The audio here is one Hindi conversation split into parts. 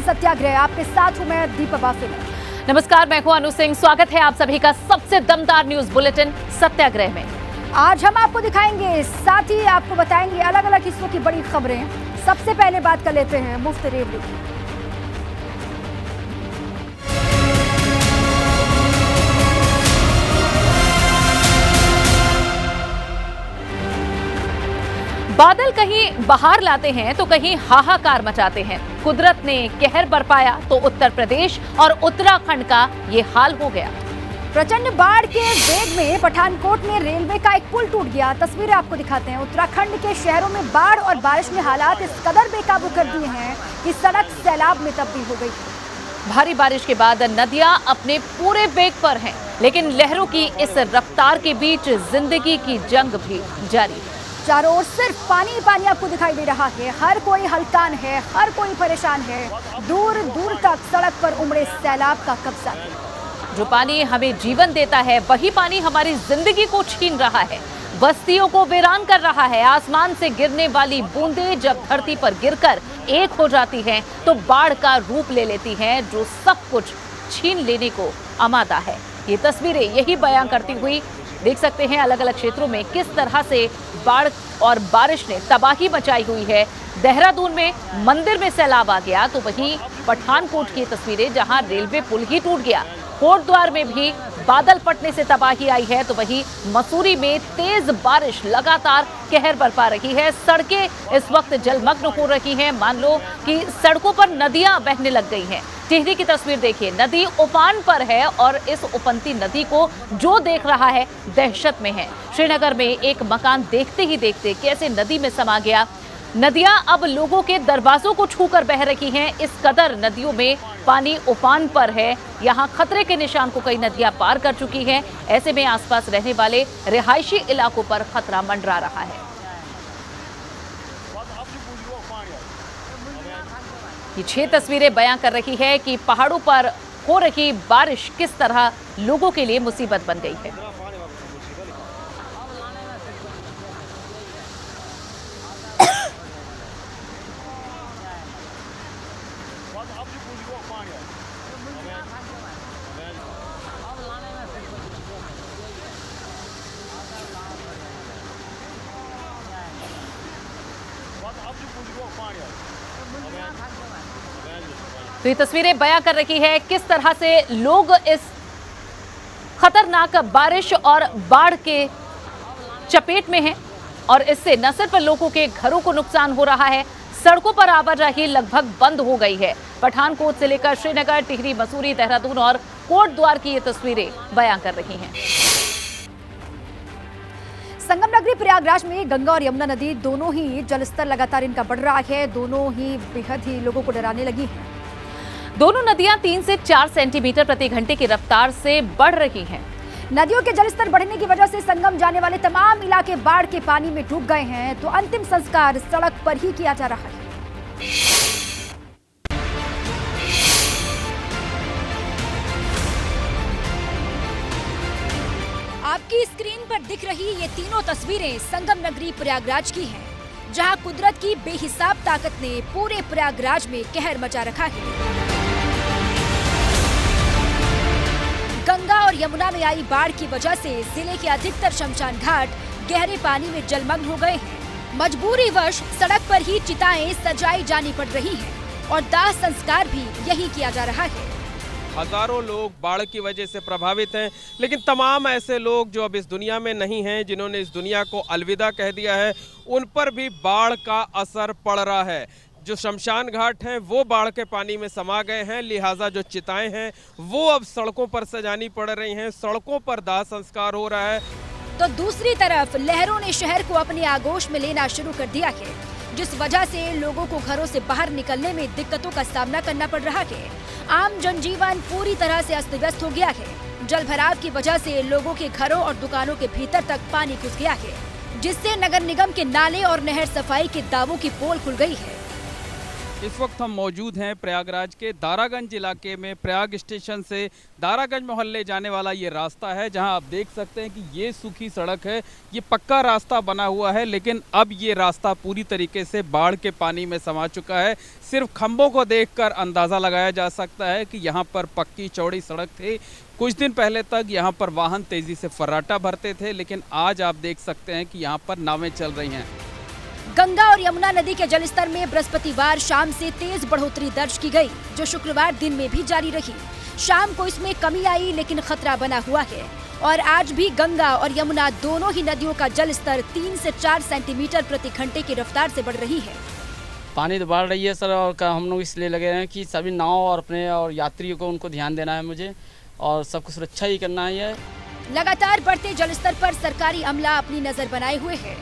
सत्याग्रह। आपके साथ हूं मैं दीपा बाफिन। नमस्कार, मैं हूं अनु सिंह। स्वागत है आप सभी का सबसे दमदार न्यूज बुलेटिन सत्याग्रह में। आज हम आपको दिखाएंगे, साथ ही आपको बताएंगे अलग अलग हिस्सों की बड़ी खबरें। सबसे पहले बात कर लेते हैं मुफ्त रेवड़ी की। बादल कहीं बहार लाते हैं तो कहीं हाहाकार मचाते हैं। कुदरत ने कहर बरपाया तो उत्तर प्रदेश और उत्तराखंड का ये हाल हो गया। प्रचंड बाढ़ के वेग में पठानकोट में रेलवे का एक पुल टूट गया। तस्वीरें आपको दिखाते हैं। उत्तराखंड के शहरों में बाढ़ और बारिश ने हालात इस कदर बेकाबू कर दिए हैं कि सड़क सैलाब में तब्दील हो गई। भारी बारिश के बाद नदियां अपने पूरे वेग पर हैं, लेकिन लहरों की इस रफ्तार के बीच जिंदगी की जंग भी जारी है। चारों ओर सिर्फ पानी ही पानी आपको दिखाई दे रहा है। हर कोई हलकान है, हर कोई परेशान है। दूर दूर तक सड़क पर उमड़े सैलाब का कब्जा है। जो पानी हमें जीवन देता है, वही पानी हमारी जिंदगी को छीन रहा है, बस्तियों को वीरान कर रहा है। आसमान से गिरने वाली बूंदें जब धरती पर गिरकर एक हो जाती हैं, तो बाढ़ का रूप ले लेती हैं, जो सब कुछ छीन लेने को आमादा है। ये तस्वीरें यही बयां करती हुई देख सकते हैं अलग अलग क्षेत्रों में किस तरह से बाढ़ और बारिश ने तबाही मचाई हुई है। देहरादून में मंदिर में सैलाब आ गया, तो वहीं पठानकोट की तस्वीरें जहां रेलवे पुल ही टूट गया। कोटद्वार में भी बादल फटने से तबाही आई है, तो वहीं मसूरी में तेज बारिश लगातार कहर बरपा रही है। सड़कें इस वक्त जलमग्न हो रही हैं, मान लो कि सड़कों पर नदियां बहने लग गई हैं। टिहरी की तस्वीर देखिए, नदी उफान पर है और इस उफनती नदी को जो देख रहा है दहशत में है। श्रीनगर में एक मकान देखते ही देखते कैसे नदी में समा गया। नदियां अब लोगों के दरवाजों को छूकर बह रही हैं। इस कदर नदियों में पानी उफान पर है। यहां खतरे के निशान को कई नदियां पार कर चुकी हैं। ऐसे में आसपास रहने वाले रिहायशी इलाकों पर खतरा मंडरा रहा है। ये 6 तस्वीरें बयां कर रही है कि पहाड़ों पर हो रही बारिश किस तरह लोगों के लिए मुसीबत बन गई है। तो ये तस्वीरें बयां कर रही है किस तरह से लोग इस खतरनाक बारिश और बाढ़ के चपेट में हैं, और इससे न सिर्फ लोगों के घरों को नुकसान हो रहा है, सड़कों पर आवाजाही लगभग बंद हो गई है। पठानकोट से लेकर श्रीनगर, टिहरी, मसूरी, देहरादून और कोटद्वार की ये तस्वीरें बयां कर रही हैं। संगम नगरी प्रयागराज में गंगा और यमुना नदी दोनों ही जलस्तर लगातार इनका बढ़ रहा है। दोनों ही बेहद ही लोगों को डराने लगी हैं। दोनों नदियां 3 से 4 सेंटीमीटर प्रति घंटे की रफ्तार से बढ़ रही हैं। नदियों के जलस्तर बढ़ने की वजह से संगम जाने वाले तमाम इलाके बाढ़ के पानी में डूब गए हैं, तो अंतिम संस्कार सड़क पर ही किया जा रहा है। आपकी स्क्रीन पर दिख रही ये तीनों तस्वीरें संगम नगरी प्रयागराज की हैं, जहां कुदरत की बेहिसाब ताकत ने पूरे प्रयागराज में कहर मचा रखा है। गंगा और यमुना में आई बाढ़ की वजह से जिले के अधिकतर शमशान घाट गहरे पानी में जलमग्न हो गए हैं। मजबूरीवश सड़क पर ही चिताएं सजाई जानी पड़ रही हैं और दाह संस्कार भी यही किया जा रहा है। हजारों लोग बाढ़ की वजह से प्रभावित हैं, लेकिन तमाम ऐसे लोग जो अब इस दुनिया में नहीं हैं, जिन्होंने इस दुनिया को अलविदा कह दिया है, उन पर भी बाढ़ का असर पड़ रहा है। जो शमशान घाट हैं वो बाढ़ के पानी में समा गए हैं, लिहाजा जो चिताएं हैं वो अब सड़कों पर सजानी पड़ रही हैं, सड़कों पर दाह संस्कार हो रहा है। तो दूसरी तरफ लहरों ने शहर को अपने आगोश में लेना शुरू कर दिया है, जिस वजह से लोगों को घरों से बाहर निकलने में दिक्कतों का सामना करना पड़ रहा है। आम जनजीवन पूरी तरह से अस्त व्यस्त हो गया है। जल भराव की वजह से लोगों के घरों और दुकानों के भीतर तक पानी घुस गया है, जिससे नगर निगम के नाले और नहर सफाई के दावों की पोल खुल गई है। इस वक्त हम मौजूद हैं प्रयागराज के दारागंज इलाके में। प्रयाग स्टेशन से दारागंज मोहल्ले जाने वाला ये रास्ता है, जहां आप देख सकते हैं कि ये सूखी सड़क है। ये पक्का रास्ता बना हुआ है, लेकिन अब ये रास्ता पूरी तरीके से बाढ़ के पानी में समा चुका है। सिर्फ खंभों को देखकर अंदाज़ा लगाया जा सकता है कि यहाँ पर पक्की चौड़ी सड़क थी। कुछ दिन पहले तक यहाँ पर वाहन तेज़ी से फर्राटा भरते थे, लेकिन आज आप देख सकते हैं कि यहाँ पर नावें चल रही हैं। गंगा और यमुना नदी के जलस्तर में बृहस्पतिवार शाम से तेज बढ़ोतरी दर्ज की गई, जो शुक्रवार दिन में भी जारी रही। शाम को इसमें कमी आई, लेकिन खतरा बना हुआ है और आज भी गंगा और यमुना दोनों ही नदियों का जलस्तर 3 से 4 सेंटीमीटर प्रति घंटे की रफ्तार से बढ़ रही है। पानी तो बढ़ रही है सर, और हम लोग इसलिए लगे हैं कि सभी नाव और अपने और यात्रियों को उनको ध्यान देना है मुझे, और सबको सुरक्षा ही करना है। लगातार बढ़ते जलस्तर पर सरकारी अमला अपनी नजर बनाए हुए है।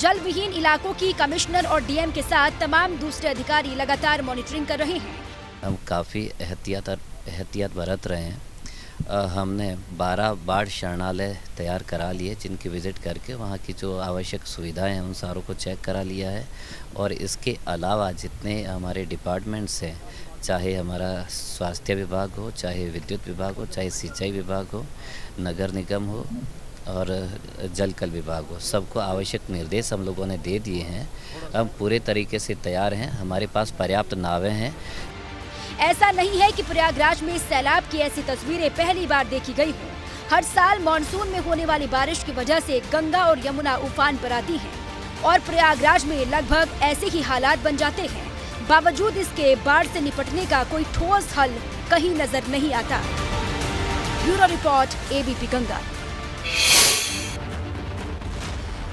जल विहीन इलाकों की कमिश्नर और डीएम के साथ तमाम दूसरे अधिकारी लगातार मॉनिटरिंग कर रहे हैं। हम काफ़ी एहतियात बरत रहे हैं। हमने 12 बाढ़ शरणालय तैयार करा लिए, जिनकी विज़िट करके वहाँ की जो आवश्यक सुविधाएं हैं उन सारों को चेक करा लिया है। और इसके अलावा जितने हमारे डिपार्टमेंट्स हैं, चाहे हमारा स्वास्थ्य विभाग हो, चाहे विद्युत विभाग हो, चाहे सिंचाई विभाग हो, नगर निगम हो और जल कल विभाग हो, सबको आवश्यक निर्देश हम लोगों ने दे दिए हैं। हम पूरे तरीके से तैयार हैं, हमारे पास पर्याप्त नावें हैं। ऐसा नहीं है कि प्रयागराज में सैलाब की ऐसी तस्वीरें पहली बार देखी गई हो। हर साल मानसून में होने वाली बारिश की वजह से गंगा और यमुना उफान पर आती हैं और प्रयागराज में लगभग ऐसे ही हालात बन जाते हैं। बावजूद इसके बाढ़ से निपटने का कोई ठोस हल कहीं नजर नहीं आता। Bureau report, ABP Ganga.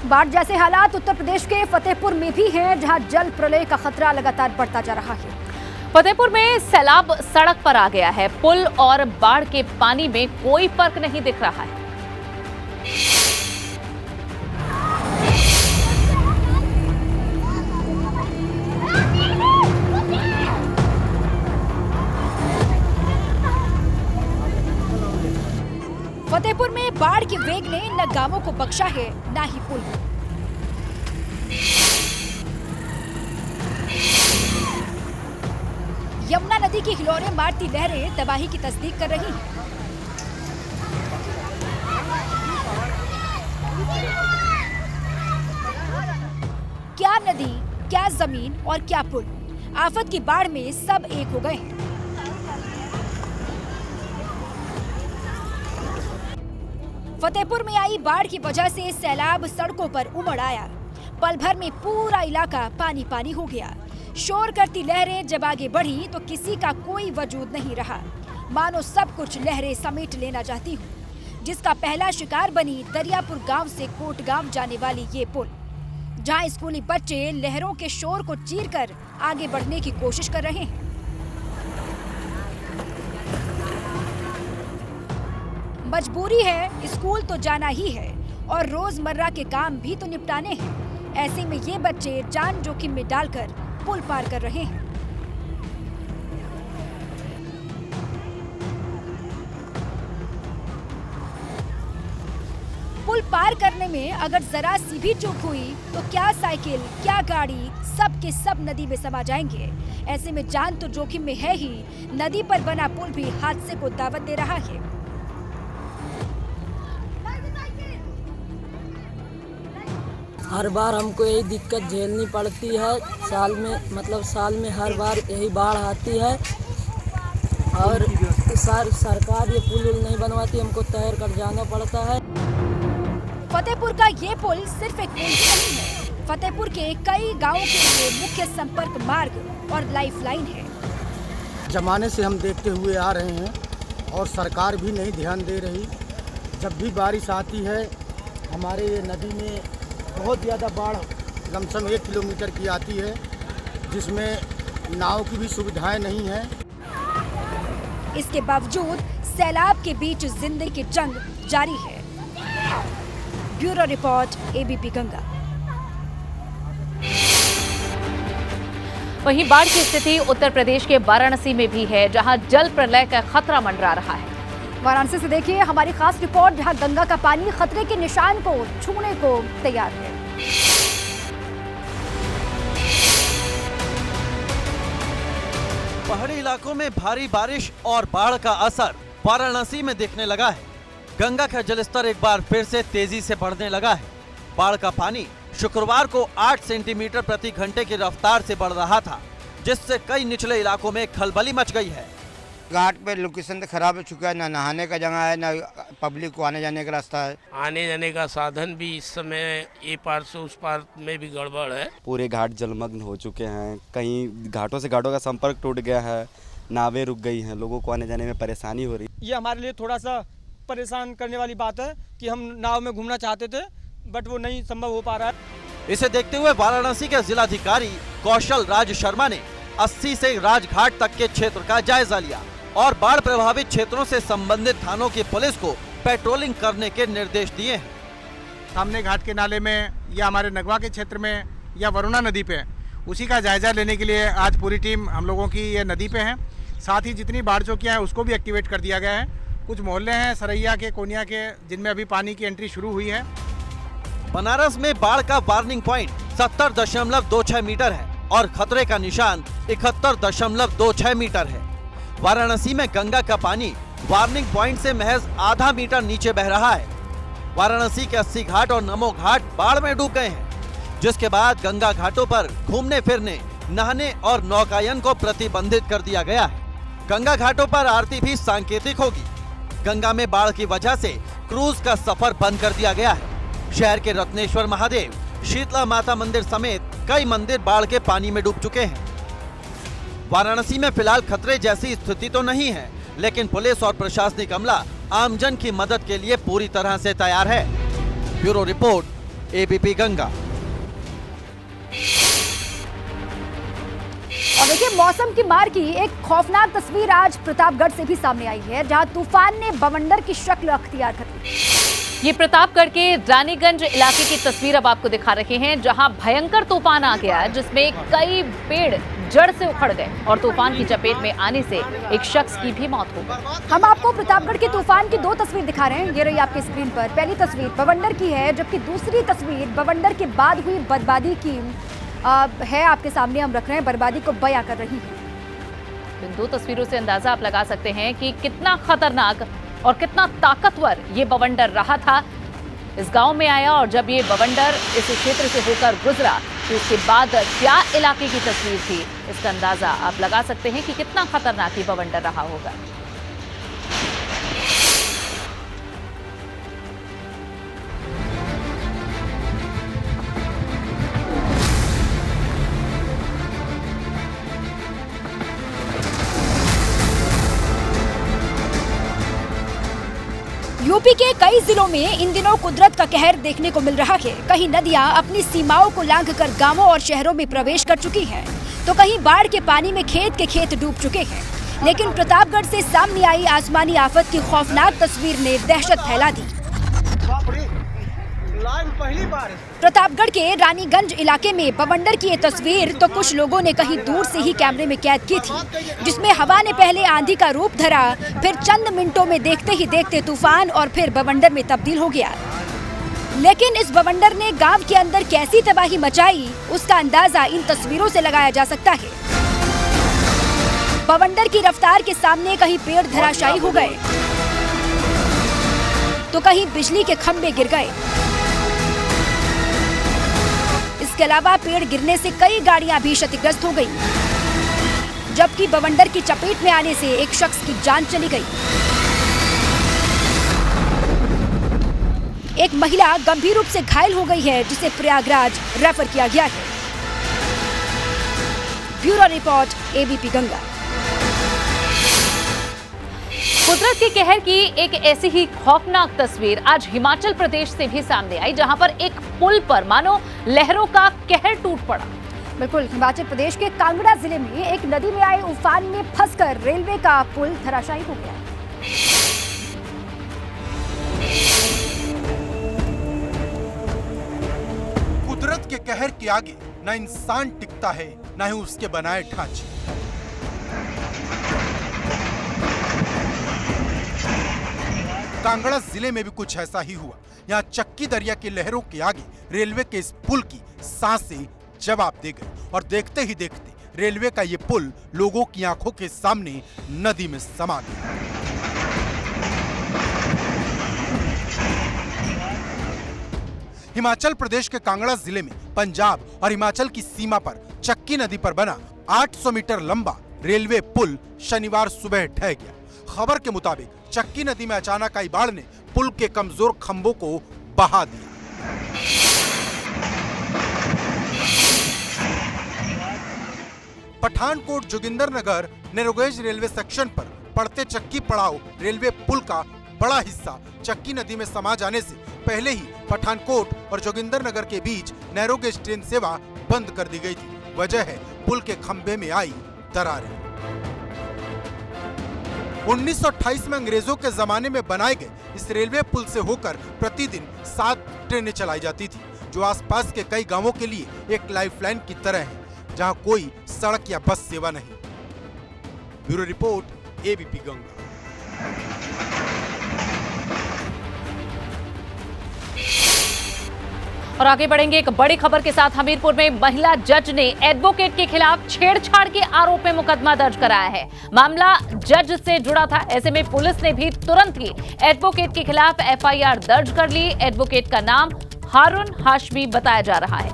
बाढ़ जैसे हालात उत्तर प्रदेश के फतेहपुर में भी हैं, जहां जल प्रलय का खतरा लगातार बढ़ता जा रहा है। फतेहपुर में सैलाब सड़क पर आ गया है। पुल और बाढ़ के पानी में कोई फर्क नहीं दिख रहा है। फतेहपुर में बाढ़ के वेग ने न गांवों को बख्शा है, न ही पुल। यमुना नदी की हिलोरें मारती लहरें तबाही की तस्दीक कर रही हैं। क्या नदी, क्या जमीन और क्या पुल, आफत की बाढ़ में सब एक हो गए हैं। फतेहपुर में आई बाढ़ की वजह से सैलाब सड़कों पर उमड़ आया। पल भर में पूरा इलाका पानी पानी हो गया। शोर करती लहरें जब आगे बढ़ी तो किसी का कोई वजूद नहीं रहा, मानो सब कुछ लहरें समेट लेना चाहती हूँ। जिसका पहला शिकार बनी दरियापुर गांव से कोटगांव जाने वाली ये पुल, जहां स्कूली बच्चे लहरों के शोर को चीरकर आगे बढ़ने की कोशिश कर रहे हैं। मजबूरी है, स्कूल तो जाना ही है और रोजमर्रा के काम भी तो निपटाने हैं। ऐसे में ये बच्चे जान जोखिम में डालकर पुल पार कर रहे हैं। पुल पार करने में अगर जरा सी भी चूक हुई तो क्या साइकिल, क्या गाड़ी, सब के सब नदी में समा जाएंगे। ऐसे में जान तो जोखिम में है ही, नदी पर बना पुल भी हादसे को दावत दे रहा है। हर बार हमको यही दिक्कत झेलनी पड़ती है। साल में हर बार यही बाढ़ आती है और सरकार ये पुल नहीं बनवाती, हमको तैर कर जाना पड़ता है। फतेहपुर का ये पुल सिर्फ एक पुल ही नहीं है, फतेहपुर के कई गांवों के लिए मुख्य संपर्क मार्ग और लाइफलाइन है। जमाने से हम देखते हुए आ रहे हैं और सरकार भी नहीं ध्यान दे रही। जब भी बारिश आती है हमारे ये नदी में बहुत ज़्यादा बाढ़ लमसम 1 किलोमीटर की आती है, जिसमें नाव की भी सुविधाएं नहीं है। इसके बावजूद सैलाब के बीच जिंदगी की जंग जारी है। Bureau report, ABP Ganga. वहीं बाढ़ की स्थिति उत्तर प्रदेश के वाराणसी में भी है, जहां जल प्रलय का खतरा मंडरा रहा है। वाराणसी से देखिए हमारी खास रिपोर्ट, जहां गंगा का पानी खतरे के निशान को छूने को तैयार है। पहाड़ी इलाकों में भारी बारिश और बाढ़ का असर वाराणसी में दिखने लगा है। गंगा का जलस्तर एक बार फिर से तेजी से बढ़ने लगा है। बाढ़ का पानी शुक्रवार को 8 सेंटीमीटर प्रति घंटे की रफ्तार से बढ़ रहा था, जिससे कई निचले इलाकों में खलबली मच गई है। घाट पे लोकेशन तो खराब हो चुका है, ना नहाने का जगह है, ना पब्लिक को आने जाने का रास्ता है। आने जाने का साधन भी इस समय ये पार से उस पार में भी गड़बड़ है। पूरे घाट जलमग्न हो चुके हैं, कहीं घाटों से घाटों का संपर्क टूट गया है, नावें रुक गई हैं, लोगों को आने जाने में परेशानी हो रही। ये हमारे लिए थोड़ा सा परेशान करने वाली बात है कि हम नाव में घूमना चाहते थे, बट वो नहीं संभव हो पा रहा है। इसे देखते हुए वाराणसी के जिलाधिकारी कौशल राज शर्मा ने 80 से राजघाट तक के क्षेत्र का जायजा लिया और बाढ़ प्रभावित क्षेत्रों से संबंधित थानों की पुलिस को पेट्रोलिंग करने के निर्देश दिए हैं। सामने घाट के नाले में या हमारे नगवा के क्षेत्र में या वरुणा नदी पे, उसी का जायजा लेने के लिए आज पूरी टीम हम लोगों की ये नदी पे है। साथ ही जितनी बाढ़ चौकियां हैं उसको भी एक्टिवेट कर दिया गया है। कुछ मोहल्ले हैं सरैया के, कोनिया के, जिनमें अभी पानी की एंट्री शुरू हुई है। बनारस में बाढ़ का वार्निंग पॉइंट 70.26 मीटर है और खतरे का निशान 71.26 मीटर है। वाराणसी में गंगा का पानी वार्निंग पॉइंट से महज आधा मीटर नीचे बह रहा है। वाराणसी के 80 घाट और नमो घाट बाढ़ में डूब गए हैं, जिसके बाद गंगा घाटों पर घूमने फिरने, नहाने और नौकायन को प्रतिबंधित कर दिया गया है। गंगा घाटों पर आरती भी सांकेतिक होगी। गंगा में बाढ़ की वजह से क्रूज का सफर बंद कर दिया गया है। शहर के रत्नेश्वर महादेव, शीतला माता मंदिर समेत कई मंदिर बाढ़ के पानी में डूब चुके हैं। वाराणसी में फिलहाल खतरे जैसी स्थिति तो नहीं है, लेकिन पुलिस और प्रशासनिक अमला आमजन की मदद के लिए पूरी तरह से तैयार है। Bureau report, ABP Ganga. और देखिए, मौसम की मार की एक खौफनाक तस्वीर आज प्रतापगढ़ से भी सामने आई है, जहां तूफान ने बवंडर की शक्ल अख्तियार कर ली। ये प्रतापगढ़ के रानीगंज इलाके की तस्वीर अब आपको दिखा रहे हैं, जहां भयंकर तूफान आ गया, जिसमें कई पेड़ जड़ से उखड़ गए और तूफान की चपेट में आने से एक शख्स की भी मौत हो गई। हम आपको प्रतापगढ़ के तूफान की 2 तस्वीर दिखा रहे हैं। ये रही आपकी स्क्रीन पर। पहली तस्वीर बवंडर की है, जबकि दूसरी तस्वीर बवंडर के बाद हुई बर्बादी की है। आपके सामने हम रख रहे हैं, बर्बादी को बयां कर रही है। इन 2 तस्वीरों से अंदाजा आप लगा सकते हैं कि कितना खतरनाक और कितना ताकतवर ये बवंडर रहा था। इस गांव में आया और जब ये बवंडर इस क्षेत्र से होकर गुजरा तो उसके बाद क्या इलाके की तस्वीर थी, इसका अंदाजा आप लगा सकते हैं कि कितना खतरनाक ये बवंडर रहा होगा। यूपी के कई जिलों में इन दिनों कुदरत का कहर देखने को मिल रहा है। कहीं नदियां अपनी सीमाओं को लांघकर गांवों और शहरों में प्रवेश कर चुकी हैं, तो कहीं बाढ़ के पानी में खेत के खेत डूब चुके हैं। लेकिन प्रतापगढ़ से सामने आई आसमानी आफत की खौफनाक तस्वीर ने दहशत फैला दी। प्रतापगढ़ के रानीगंज इलाके में बवंडर की ये तस्वीर तो कुछ लोगों ने कहीं दूर से ही कैमरे में कैद की थी, जिसमें हवा ने पहले आंधी का रूप धरा, फिर चंद मिनटों में देखते ही देखते तूफान और फिर बवंडर में तब्दील हो गया। लेकिन इस बवंडर ने गांव के अंदर कैसी तबाही मचाई, उसका अंदाजा इन तस्वीरों से लगाया जा सकता है। बवंडर की रफ्तार के सामने कहीं पेड़ धराशायी हो गए, तो कहीं बिजली के खंभे गिर गए। इसके अलावा पेड़ गिरने से कई गाड़ियां भी क्षतिग्रस्त हो गईं, जबकि बवंडर की चपेट में आने से एक शख्स की जान चली गई। एक महिला गंभीर रूप से घायल हो गई है, जिसे प्रयागराज रेफर किया गया है। Bureau report, ABP Ganga. कुदरत के कहर की एक ऐसी ही खौफनाक तस्वीर आज हिमाचल प्रदेश से भी सामने आई, जहां पर एक पुल पर मानो लहरों का कहर टूट पड़ा। बिल्कुल, हिमाचल प्रदेश के कांगड़ा जिले में एक नदी में आए उफान में फंसकर रेलवे का पुल धराशायी हो गया। कुदरत के कहर के आगे न इंसान टिकता है, न ही उसके बनाए ढांचे। कांगड़ा जिले में भी कुछ ऐसा ही हुआ। यहाँ चक्की दरिया की लहरों के आगे रेलवे के इस पुल की सांसें जवाब दे गई और देखते ही देखते रेलवे का ये पुल लोगों की आंखों के सामने नदी में समा गया। हिमाचल प्रदेश के कांगड़ा जिले में पंजाब और हिमाचल की सीमा पर चक्की नदी पर बना 800 मीटर लंबा रेलवे पुल शनिवार सुबह ढह गया। खबर के मुताबिक चक्की नदी में अचानक आई बाढ़ ने पुल के कमजोर खंभों को बहा दिया। Pathankot Jogindernagar narrow gauge railway section पर पड़ते चक्की पड़ाव रेलवे पुल का बड़ा हिस्सा चक्की नदी में समा जाने से पहले ही पठानकोट और जोगिंदरनगर के बीच नैरोगेज ट्रेन सेवा बंद कर दी गई थी। वजह है पुल के खंभे में आई दरारें। 1928 में अंग्रेजों के जमाने में बनाए गए इस रेलवे पुल से होकर प्रतिदिन 7 ट्रेनें चलाई जाती थी, जो आसपास के कई गांवों के लिए एक लाइफलाइन की तरह है, जहां कोई सड़क या बस सेवा नहीं। Bureau report, ABP Ganga. और आगे बढ़ेंगे एक बड़ी खबर के साथ। हमीरपुर में महिला जज ने एडवोकेट के खिलाफ छेड़छाड़ के आरोप में मुकदमा दर्ज कराया है। मामला जज से जुड़ा था, ऐसे में पुलिस ने भी तुरंत ही एडवोकेट के खिलाफ एफआईआर दर्ज कर ली। एडवोकेट का नाम हारून हाशमी बताया जा रहा है,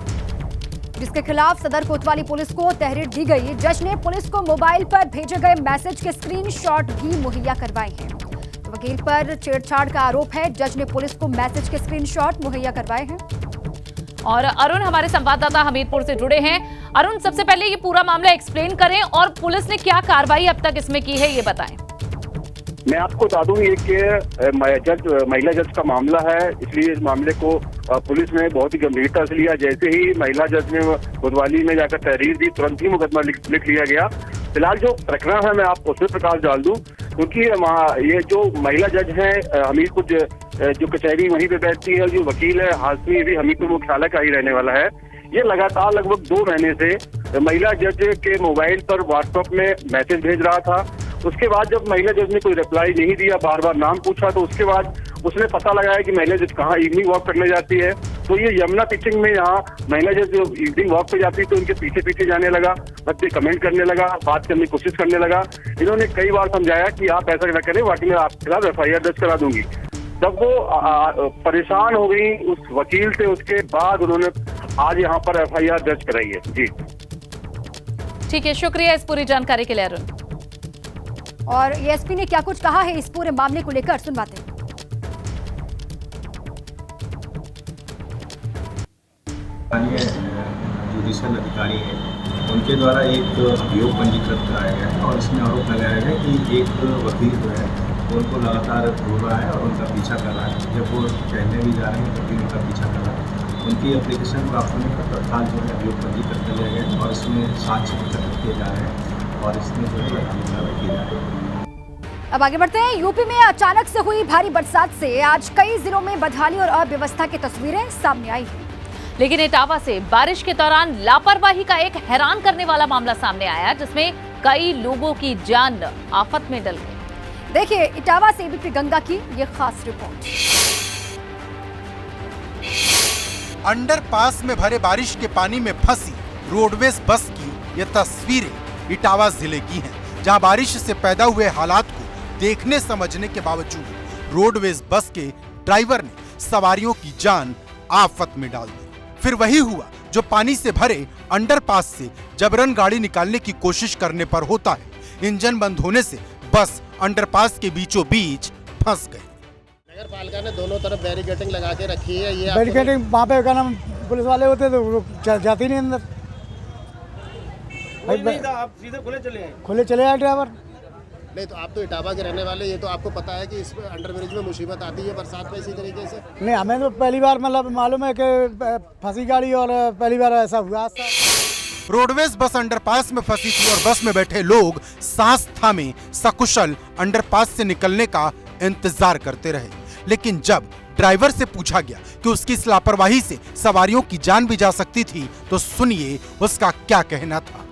जिसके खिलाफ सदर कोतवाली पुलिस को तहरीर दी गई। जज ने पुलिस को मोबाइल पर भेजे गए मैसेज के स्क्रीनशॉट भी मुहैया करवाए हैं। तो वकील पर छेड़छाड़ का आरोप है, जज ने पुलिस को मैसेज के स्क्रीनशॉट मुहैया करवाए हैं। और अरुण हमारे संवाददाता हमीरपुर से जुड़े हैं। अरुण, सबसे पहले ये पूरा मामला एक्सप्लेन करें और पुलिस ने क्या कार्रवाई अब तक इसमें की है, ये बताएं। मैं आपको बता दूं ये कि महिला जज का मामला है, इसलिए इस मामले को पुलिस ने बहुत ही गंभीरता से लिया। जैसे ही महिला जज ने कोतवाली में जाकर तहरीर दी, तुरंत ही मुकदमा लिख लिया गया। फिलहाल जो प्रकरण है मैं आपको उसमें प्रकाश डाल दूं, क्योंकि ये जो महिला जज है हमीरपुर जो कचहरी वहीं पे बैठती है, जो वकील है हाशमी भी हमीरपुर मुख्यालय का ही रहने वाला है। ये लगातार लगभग 2 महीने से महिला जज के मोबाइल पर व्हाट्सएप में मैसेज भेज रहा था। उसके बाद जब महिला जज ने कोई रिप्लाई नहीं दिया, बार बार नाम पूछा, तो उसके बाद उसने पता लगाया कि महिला जज कहाँ इवनिंग वॉक करने जाती है। तो ये यमुना पिचिंग में यहाँ महिला जज जो इवनिंग वॉक पे जाती है तो उनके पीछे पीछे जाने लगा, बच्चे कमेंट करने लगा, बात करने की कोशिश करने लगा। इन्होंने कई बार समझाया कि आप ऐसा न करें, वाकई में आपके खिलाफ एफआईआर दर्ज करा दूंगी। जब वो परेशान हो गई उस वकील से, उसके बाद उन्होंने आज यहाँ पर एफआईआर दर्ज कराई है। जी ठीक है, शुक्रिया इस पूरी जानकारी के लिए अरुण। और एएसपी ने क्या कुछ कहा है इस पूरे मामले को लेकर, सुनवाते हैं। जुडिशियल अधिकारी है, उनके द्वारा एक अभियोग पंजीकृत कराया गया है और इसमें आरोप लगाया गया कि एक वकील जो है उनको लगातार ढूंढ रहा है और उनका पीछा कर रहा है। जब वो कहने भी जा रहे हैं तब भी उनका पीछा कर रहा है। उनकी एप्लीकेशन प्राप्त होने पर तत्काल जो है अभियोग पंजीकृत कर लिया गया है और इसमें साक्ष्य एकत्र किए जा रहे हैं और इसमें जो है कार्रवाई की जा रही है। अब आगे बढ़ते हैं। यूपी में अचानक से हुई भारी बरसात से आज कई जिलों में बदहाली और अव्यवस्था की तस्वीरें सामने आई हैं। लेकिन इटावा से बारिश के दौरान लापरवाही का एक हैरान करने वाला मामला सामने आया, जिसमें कई लोगों की जान आफत में डल गई। देखिए इटावा से एबीपी गंगा की ये खास रिपोर्ट। अंडरपास में भरे बारिश के पानी में फंसी रोडवेज बस की ये तस्वीरें इटावा जिले की हैं, जहां बारिश से पैदा हुए हालात को देखने समझने के बावजूद रोडवेज बस के ड्राइवर ने सवारियों की जान आफत में डाल दी। फिर वही हुआ जो पानी से भरे अंडरपास से जबरन गाड़ी निकालने की कोशिश करने पर होता है। इंजन बंद होने से बस अंडरपास के बीचों बीच फंस गई। नगर पालिका ने दोनों तरफ बैरिकेडिंग लगा के रखी है। ये बैरिकेडिंग वहाँ पे क्या नाम पुलिस वाले होते तो वो जाती नहीं अंदर। नहीं था, आप सीधे खुले चले आए ड्राइवर। नहीं तो आप तो इटावा के रहने वाले, ये तो आपको पता है कि इस अंडरब्रिज में मुसीबत आती है बरसात में इसी तरीके से। नहीं, हमें तो पहली बार मतलब मालूम है कि फंसी गाड़ी और पहली बार ऐसा हुआ। रोडवेज बस अंडरपास में फंसी थी और बस में बैठे लोग सांस थामे सकुशल अंडरपास से निकलने का इंतजार करते रहे। लेकिन जब ड्राइवर से पूछा गया कि उसकी इस लापरवाही से सवारियों की जान भी जा सकती थी, तो सुनिए उसका क्या कहना था।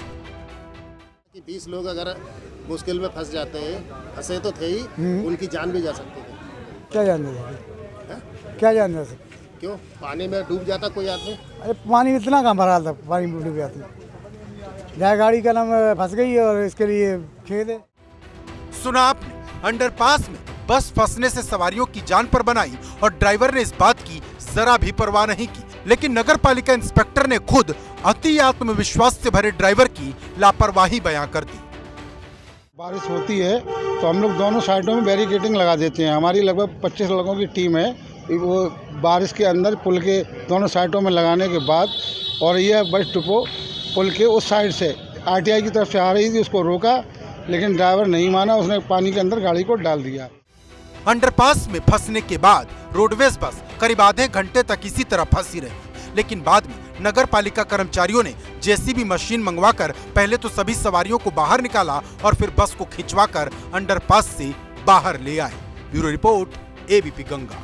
20 लोग अगर मुश्किल में फंस जाते हैं, फंसे तो थे ही, उनकी जान भी जा सकती थी। क्या जान जा क्या जान जा सकती? क्यों पानी में डूब जाता कोई आदमी? अरे पानी इतना कहाँ भरा था, पानी में डूब जाती। जहाँ गाड़ी का नाम फंस गई है और इसके लिए खेद है। सुना आपने, अंडरपास में बस फंसने से सवारियों की जान पर बनाई और ड्राइवर ने इस बात की जरा भी परवाह नहीं की। लेकिन नगर पालिका इंस्पेक्टर ने खुद अति आत्मविश्वास से भरे ड्राइवर की लापरवाही बयां कर दी। बारिश होती है तो हम लोग दोनों साइडों में बैरिकेडिंग लगा देते हैं। हमारी लगभग 25 लोगों की टीम है। वो बारिश के अंदर पुल के दोनों साइडों में लगाने के बाद, और यह बस डिपो पुल के उस साइड से आरटीआई की तरफ से आ रही थी, उसको रोका, लेकिन ड्राइवर नहीं माना, उसने पानी के अंदर गाड़ी को डाल दिया। अंडरपास में फंसने के बाद रोडवेज बस करीब आधे घंटे तक इसी तरह फंसी रही, लेकिन बाद में नगर पालिका कर्मचारियों ने जेसीबी मशीन मंगवाकर पहले तो सभी सवारियों को बाहर निकाला और फिर बस को खिंचवाकर अंडरपास से बाहर ले आए। Bureau report, ABP Ganga.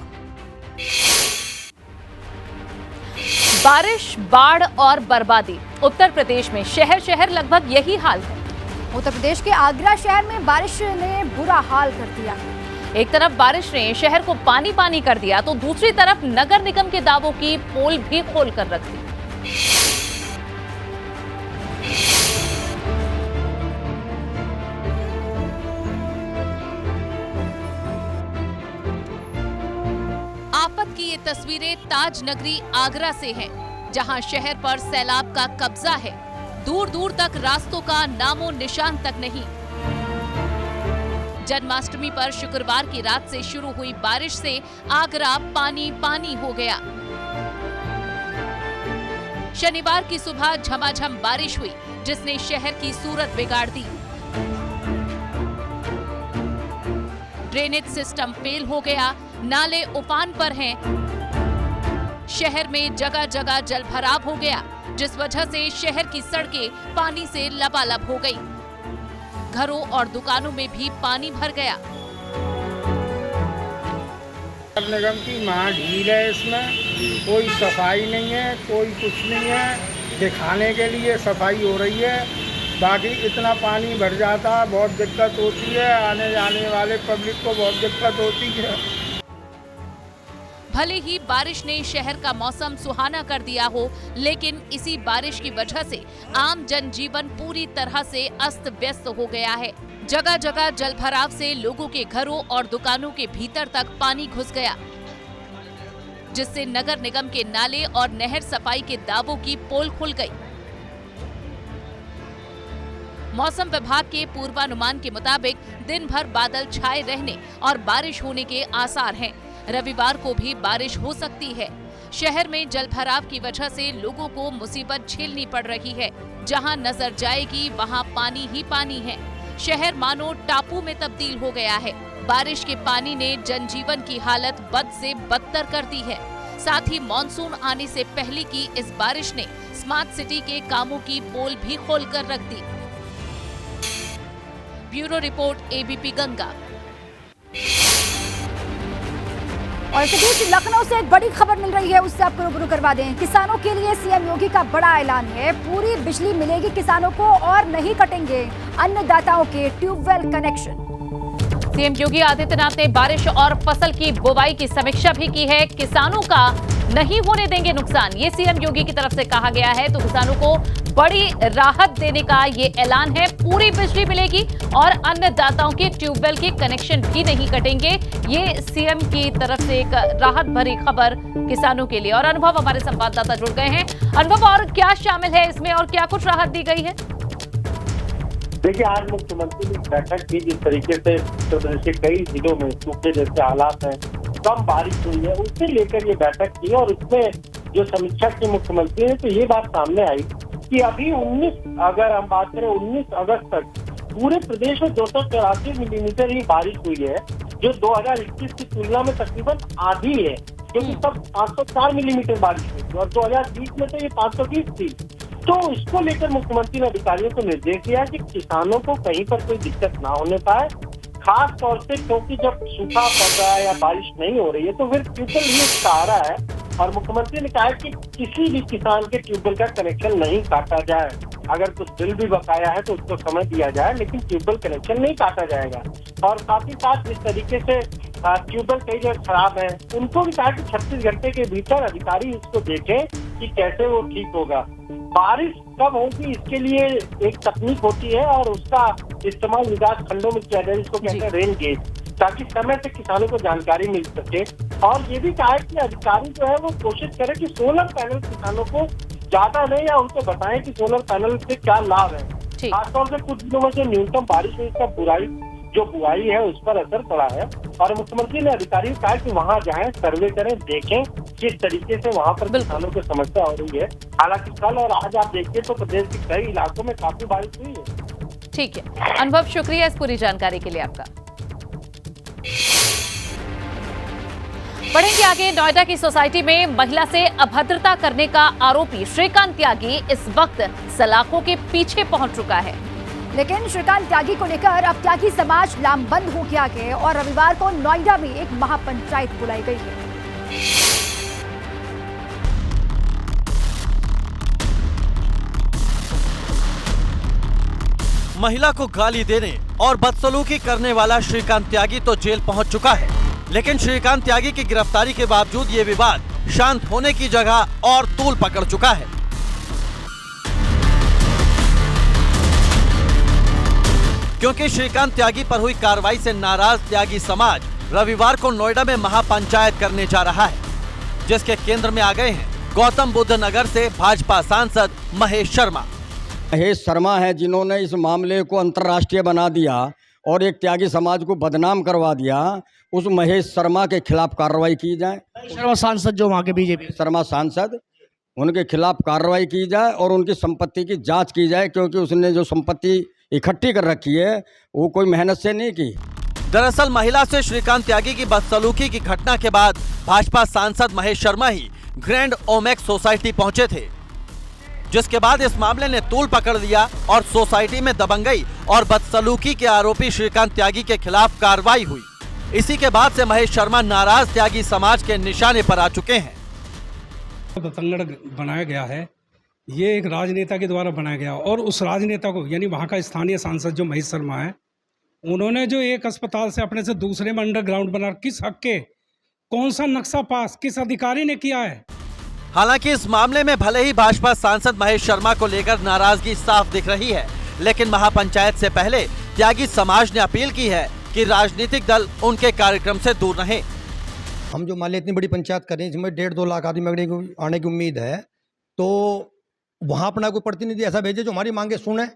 बारिश, बाढ़ और बर्बादी, उत्तर प्रदेश में शहर शहर लगभग यही हाल है। उत्तर प्रदेश के आगरा शहर में बारिश ने बुरा हाल कर दिया। एक तरफ बारिश ने शहर को पानी पानी कर दिया तो दूसरी तरफ नगर निगम के दावों की पोल भी खोल कर रख दी। आफत की ये तस्वीरें ताज नगरी आगरा से हैं, जहां शहर पर सैलाब का कब्जा है। दूर दूर तक रास्तों का नामो निशान तक नहीं। जन्माष्टमी पर शुक्रवार की रात से शुरू हुई बारिश से आगरा पानी पानी हो गया। शनिवार की सुबह झमाझम बारिश हुई, जिसने शहर की सूरत बिगाड़ दी। ड्रेनेज सिस्टम फेल हो गया, नाले उफान पर हैं। शहर में जगह जगह जलभराव हो गया, जिस वजह से शहर की सड़कें पानी से लबालब हो गई। घरों और दुकानों में भी पानी भर गया। नगर निगम की महाढील है, इसमें कोई सफाई नहीं है, कोई कुछ नहीं है। दिखाने के लिए सफाई हो रही है, बाकी इतना पानी भर जाता, बहुत दिक्कत होती है। आने जाने वाले पब्लिक को बहुत दिक्कत होती है। भले ही बारिश ने शहर का मौसम सुहाना कर दिया हो, लेकिन इसी बारिश की वजह से आम जनजीवन पूरी तरह से अस्त व्यस्त हो गया है। जगह जगह जलभराव से लोगों के घरों और दुकानों के भीतर तक पानी घुस गया, जिससे नगर निगम के नाले और नहर सफाई के दावों की पोल खुल गई। मौसम विभाग के पूर्वानुमान के मुताबिक दिन भर बादल छाए रहने और बारिश होने के आसार हैं। रविवार को भी बारिश हो सकती है। शहर में जलभराव की वजह से लोगों को मुसीबत झेलनी पड़ रही है। जहां नजर जाएगी वहां पानी ही पानी है। शहर मानो टापू में तब्दील हो गया है। बारिश के पानी ने जनजीवन की हालत बद से बदतर कर दी है। साथ ही मॉनसून आने से पहले की इस बारिश ने स्मार्ट सिटी के कामों की पोल भी खोलकर रख दी। Bureau report, ABP Ganga. और इसी बीच लखनऊ से एक बड़ी खबर मिल रही है, उससे आपको रूबरू करवा दें। किसानों के लिए सीएम योगी का बड़ा ऐलान है। पूरी बिजली मिलेगी किसानों को और नहीं कटेंगे अन्नदाताओं के tubewell connection. CM Yogi Adityanath ने बारिश और फसल की बुवाई की समीक्षा भी की है। किसानों का नहीं होने देंगे नुकसान, ये सीएम योगी की तरफ से कहा गया है। तो किसानों को बड़ी राहत देने का ये ऐलान है। पूरी बिजली मिलेगी और अन्नदाताओं के ट्यूबवेल के कनेक्शन भी नहीं कटेंगे। ये सीएम की तरफ से एक राहत भरी खबर किसानों के लिए। और अनुभव हमारे संवाददाता जुड़ गए हैं। अनुभव, और क्या शामिल है इसमें और क्या कुछ राहत दी गई है? देखिए, आज मुख्यमंत्री ने बैठक की। जिस तरीके से उत्तर प्रदेश के कई जिलों में सूखे जैसे हालात हैं, कम बारिश हुई है, उससे लेकर ये बैठक की और उसमें जो समीक्षा की मुख्यमंत्री ने, तो ये बात सामने आई कि अभी 19 अगर हम बात करें 19 अगस्त तक पूरे प्रदेश में 284 मिलीमीटर ही बारिश हुई है, जो 2021 की तुलना में तकरीबन आधी है, क्योंकि तब 504 मिलीमीटर बारिश हुई थी और 2020 में तो ये 520 थी। तो इसको लेकर मुख्यमंत्री ने अधिकारियों को निर्देश दिया कि किसानों को कहीं पर कोई दिक्कत ना होने पाए, खास तौर से क्योंकि जब सूखा पड़ रहा है या बारिश नहीं हो रही है तो फिर ट्यूबवेल ही सहारा है। और मुख्यमंत्री ने कहा कि किसी भी किसान के ट्यूबवेल का कनेक्शन नहीं काटा जाए। अगर कुछ बिल भी बकाया है तो उसको समझ दिया जाए, लेकिन ट्यूबवेल कनेक्शन नहीं काटा जाएगा। और साथ ही साथ जिस तरीके से ट्यूबवेल कई जगह खराब है, उनको भी कहा कि 36 घंटे के भीतर अधिकारी इसको देखें कि कैसे वो ठीक होगा। बारिश कब होगी इसके लिए एक तकनीक होती है और उसका इस्तेमाल विकास खंडों में किया जाए, इसको कहते हैं रेन गेज, ताकि समय से किसानों को जानकारी मिल सके। और ये भी कहा है कि अधिकारी जो है वो कोशिश करें कि सोलर पैनल किसानों को ज्यादा नहीं, या उनको बताएं कि सोलर पैनल से क्या लाभ है। खासतौर से कुछ दिनों में जो न्यूनतम बारिश हुई, इसका बुआई है उस पर असर पड़ा है। और मुख्यमंत्री ने अधिकारियों को कहा कि वहाँ जाएं, सर्वे करें, देखें किस तरीके से वहाँ पर किसानों को समस्या हो रही है। हालांकि कल और आज आप देखिए तो प्रदेश के कई इलाकों में काफी बारिश हुई है। ठीक है अनुभव, शुक्रिया इस पूरी जानकारी के लिए आपका। बढ़ेंगे आगे। नोएडा की सोसाइटी में महिला से अभद्रता करने का आरोपी श्रीकांत त्यागी इस वक्त सलाखों के पीछे पहुंच चुका है। लेकिन श्रीकांत त्यागी को लेकर अब त्यागी समाज लामबंद हो गया है और रविवार को नोएडा में एक महापंचायत बुलाई गई है। महिला को गाली देने और बदसलूकी करने वाला श्रीकांत त्यागी तो जेल पहुंच चुका है, लेकिन श्रीकांत त्यागी की गिरफ्तारी के बावजूद ये विवाद शांत होने की जगह और तूल पकड़ चुका है। क्योंकि श्रीकांत त्यागी पर हुई कार्रवाई से नाराज त्यागी समाज रविवार को नोएडा में महापंचायत करने जा रहा है, जिसके केंद्र में आ गए हैं गौतम बुद्ध नगर से भाजपा सांसद महेश शर्मा। महेश शर्मा है जिन्होंने इस मामले को अंतर्राष्ट्रीय बना दिया और एक त्यागी समाज को बदनाम करवा दिया। उस महेश शर्मा के खिलाफ कार्रवाई की जाए। शर्मा सांसद जो वहाँ के बीजेपी शर्मा सांसद, उनके खिलाफ कार्रवाई की जाए और उनकी संपत्ति की जांच की जाए, क्योंकि उसने जो संपत्ति इकट्ठी कर रखी है वो कोई मेहनत से नहीं की। दरअसल महिला से श्रीकांत त्यागी की बदसलूकी की घटना के बाद भाजपा सांसद महेश शर्मा ही ग्रैंड ओमेक्स सोसाइटी पहुंचे थे, जिसके बाद इस मामले ने तूल पकड़ लिया और सोसाइटी में दबंगई और बदसलूकी के आरोपी श्रीकांत त्यागी के खिलाफ कार्रवाई हुई। इसी के बाद से महेश शर्मा नाराज त्यागी समाज के निशाने पर आ चुके हैं। बतंगड़ बनाया गया है, ये एक राजनेता के द्वारा बनाया गया और उस राजनेता को यानी वहाँ का स्थानीय सांसद जो महेश शर्मा है, उन्होंने जो एक अस्पताल से अपने से दूसरे में अंडरग्राउंड बना, किस हक के, कौन सा नक्शा पास किस अधिकारी ने किया है। हालांकि इस मामले में भले ही भाजपा सांसद महेश शर्मा को लेकर नाराजगी साफ दिख रही है, लेकिन महापंचायत से पहले त्यागी समाज ने अपील की है कि राजनीतिक दल उनके कार्यक्रम से दूर रहें। हम जो मान ली इतनी बड़ी पंचायत कर रहे हैं जिसमें 1.5-2 लाख आदमी आने की उम्मीद है, तो वहाँ अपना कोई प्रतिनिधि ऐसा भेजे जो हमारी मांगे सुने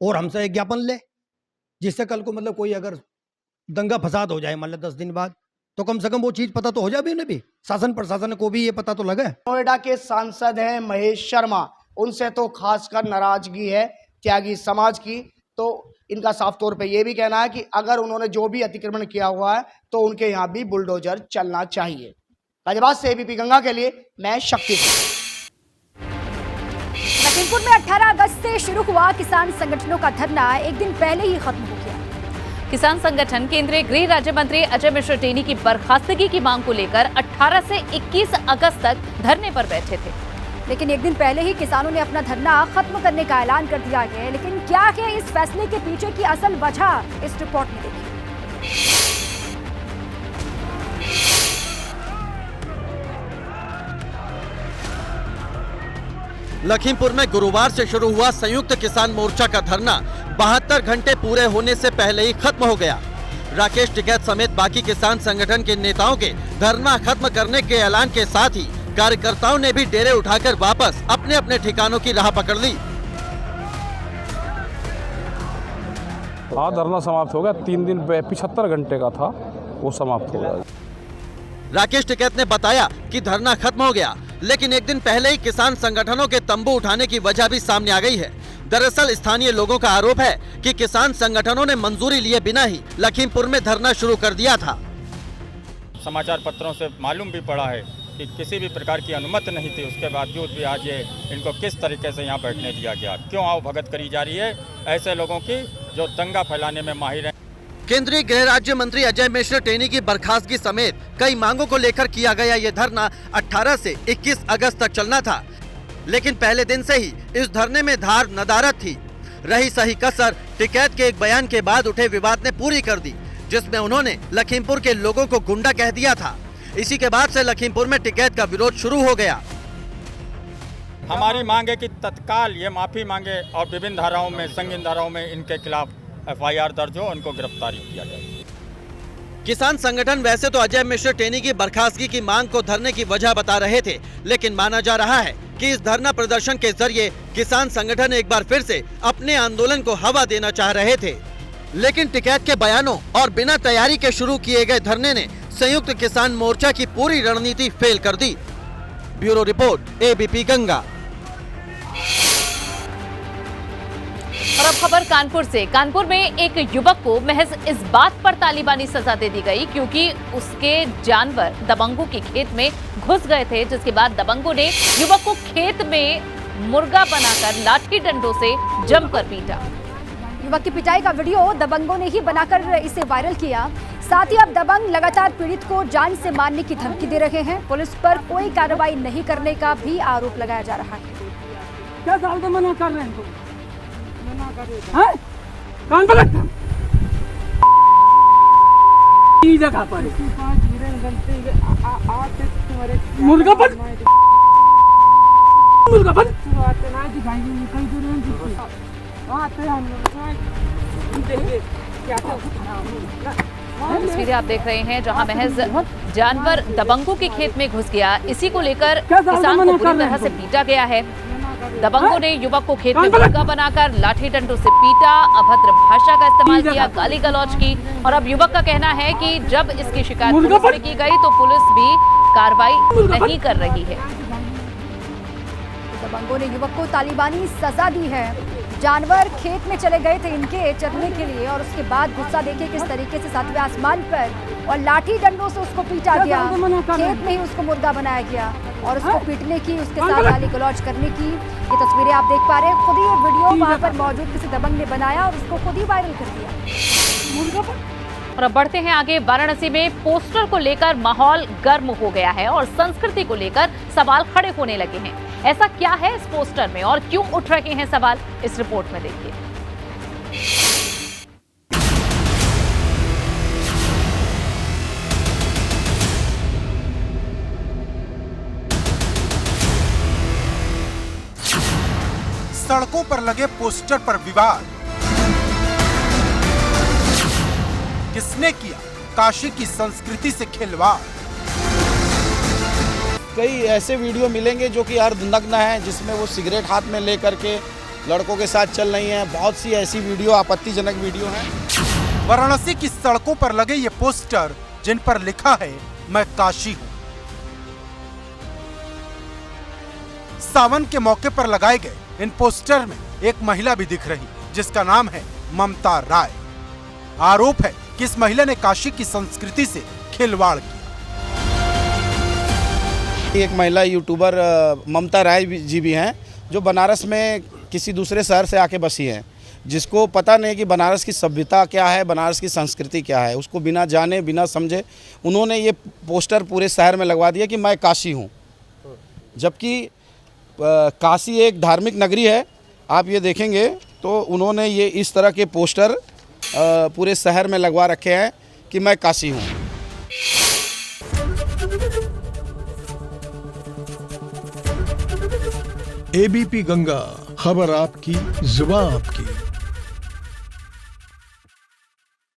और हमसे एक ज्ञापन ले, जिससे कल को मतलब कोई अगर दंगा फसाद हो जाए मान लो 10 दिन बाद, तो कम से कम वो चीज पता तो हो जाए उन्हें भी, शासन प्रशासन को भी ये पता तो लगे। नोएडा के सांसद हैं महेश शर्मा, उनसे तो खासकर नाराजगी है त्यागी समाज की। तो इनका साफ तौर पे ये भी कहना है कि अगर उन्होंने जो भी अतिक्रमण किया हुआ है तो उनके यहाँ भी बुलडोजर चलना चाहिए। गाजियाबाद से एबीपी गंगा के लिए मैं शक्ति। लखीमपुर में 18 अगस्त से शुरू हुआ किसान संगठनों का धरना एक दिन पहले ही खत्म हो गया। किसान संगठन केंद्रीय गृह राज्य मंत्री अजय मिश्र टेनी की बर्खास्तगी की मांग को लेकर 18 से 21 अगस्त तक धरने पर बैठे थे, लेकिन एक दिन पहले ही किसानों ने अपना धरना खत्म करने का ऐलान कर दिया है। लेकिन क्या है इस फैसले के पीछे की असल वजह, इस रिपोर्ट में देखिए। लखीमपुर में गुरुवार से शुरू हुआ संयुक्त किसान मोर्चा का धरना 72 घंटे पूरे होने से पहले ही खत्म हो गया। राकेश टिकैत समेत बाकी किसान संगठन के नेताओं के धरना खत्म करने के ऐलान के साथ ही कार्यकर्ताओं ने भी डेरे उठाकर वापस अपने अपने ठिकानों की राह पकड़ ली। हाँ, धरना समाप्त हो गया। 3 दिन 75 घंटे का था, वो समाप्त हो गया। राकेश टिकैत ने बताया कि धरना खत्म हो गया, लेकिन एक दिन पहले ही किसान संगठनों के तंबू उठाने की वजह भी सामने आ गई है। दरअसल स्थानीय लोगों का आरोप है कि किसान संगठनों ने मंजूरी लिए बिना ही लखीमपुर में धरना शुरू कर दिया था। समाचार पत्रों से मालूम भी पड़ा है कि किसी भी प्रकार की अनुमति नहीं थी, उसके बावजूद भी आज ये इनको किस तरीके से यहाँ बैठने दिया गया। क्यों आओ भगत करी जा रही है ऐसे लोगों की जो दंगा फैलाने में माहिर हैं। केंद्रीय गृह राज्य मंत्री अजय मिश्र टेनी की बर्खास्तगी समेत कई मांगों को लेकर किया गया ये धरना 18 से 21 अगस्त तक चलना था, लेकिन पहले दिन से ही इस धरने में धार नदारत थी। रही सही कसर टिकैत के एक बयान के बाद उठे विवाद ने पूरी कर दी, जिसमें उन्होंने लखीमपुर के लोगों को गुंडा कह दिया था। इसी के बाद से लखीमपुर में टिकैत का विरोध शुरू हो गया। हमारी मांग है कि तत्काल ये माफ़ी मांगे और विभिन्न धाराओं में, संगीन धाराओं में इनके खिलाफ FIR दर्ज हो, उनको गिरफ्तारी किया जाए। किसान संगठन वैसे तो अजय मिश्र टेनी की बर्खास्तगी की मांग को धरने की वजह बता रहे थे, लेकिन माना जा रहा है कि इस धरना प्रदर्शन के जरिए किसान संगठन एक बार फिर से अपने आंदोलन को हवा देना चाह रहे थे। लेकिन टिकैत के बयानों और बिना तैयारी के शुरू किए गए धरने ने संयुक्त किसान मोर्चा की पूरी रणनीति फेल कर दी। Bureau report, ABP Ganga. और अब खबर कानपुर से। कानपुर में एक युवक को महज इस बात पर तालिबानी सजा दे दी गई क्योंकि उसके जानवर दबंगों के खेत में घुस गए थे, जिसके बाद दबंगों ने युवक को खेत में मुर्गा बनाकर लाठी डंडों से जमकर पीटा। युवक की पिटाई का वीडियो दबंगों ने ही बनाकर इसे वायरल किया। साथ ही अब दबंग लगातार पीड़ित को जान से मारने की धमकी दे रहे हैं। पुलिस पर कोई कार्रवाई नहीं करने का भी आरोप लगाया जा रहा है। क्या साल से मना कर रहे हैं? हाँ? कौन बोला? जगह पर मुर्गापन तस्वीरें आप देख रहे हैं जहां महज जानवर दबंगों के खेत में घुस गया, इसी को लेकर किसान को बुरी तरह से पीटा गया है। दबंगों ने युवक को खेत में मुर्गा बनाकर लाठी डंडों से पीटा, अभद्र भाषा का इस्तेमाल किया, गाली गलौज की। और अब युवक का कहना है कि जब इसकी शिकायत पुलिस में की गई तो पुलिस भी कार्रवाई नहीं कर रही है। दबंगों ने युवक को तालिबानी सजा दी है। जानवर खेत में चले गए थे इनके चरने के लिए और उसके बाद गुस्सा देखे किस तरीके से सातवें आसमान पर और लाठी डंडों से उसको पीटा गया। खेत में ही उसको मुर्गा बनाया गया और उसको पीटने की, उसके साथ गाली गलौज करने की ये तस्वीरें आप देख पा रहे हैं। खुद ही ये वीडियो वहां पर मौजूद किसी दबंग ने बनाया और उसको खुद ही वायरल कर दिया। और अब बढ़ते हैं आगे। वाराणसी में पोस्टर को लेकर माहौल गर्म हो गया है और संस्कृति को लेकर सवाल खड़े होने लगे हैं। ऐसा क्या है इस पोस्टर में और क्यों उठ रहे हैं सवाल, इस रिपोर्ट में देखिए। सड़कों पर लगे पोस्टर पर विवाद। किसने किया काशी की संस्कृति से खिलवाड़? कई ऐसे वीडियो मिलेंगे जो कि अर्धनग्न है, जिसमें वो सिगरेट हाथ में लेकर के लड़कों के साथ चल रही हैं। बहुत सी ऐसी वीडियो, आपत्तिजनक वीडियो हैं। वाराणसी की सड़कों पर लगे ये पोस्टर जिन पर लिखा है मैं काशी हूं। सावन के मौके पर लगाए गए इन पोस्टर में एक महिला भी दिख रही, जिसका नाम है ममता राय। आरोप है कि इस महिला ने काशी की संस्कृति से खिलवाड़ किया। एक महिला यूट्यूबर ममता राय जी भी हैं, जो बनारस में किसी दूसरे शहर से आके बसी हैं, जिसको पता नहीं कि बनारस की सभ्यता क्या है, बनारस की संस्कृति क्या है। उसको बिना जाने बिना समझे उन्होंने ये पोस्टर पूरे शहर में लगवा दिया कि मैं काशी हूँ, जबकि काशी एक धार्मिक नगरी है। आप ये देखेंगे तो उन्होंने ये इस तरह के पोस्टर पूरे शहर में लगवा रखे हैं कि मैं काशी हूँ। ABP गंगा, खबर आपकी, जुबान आपकी।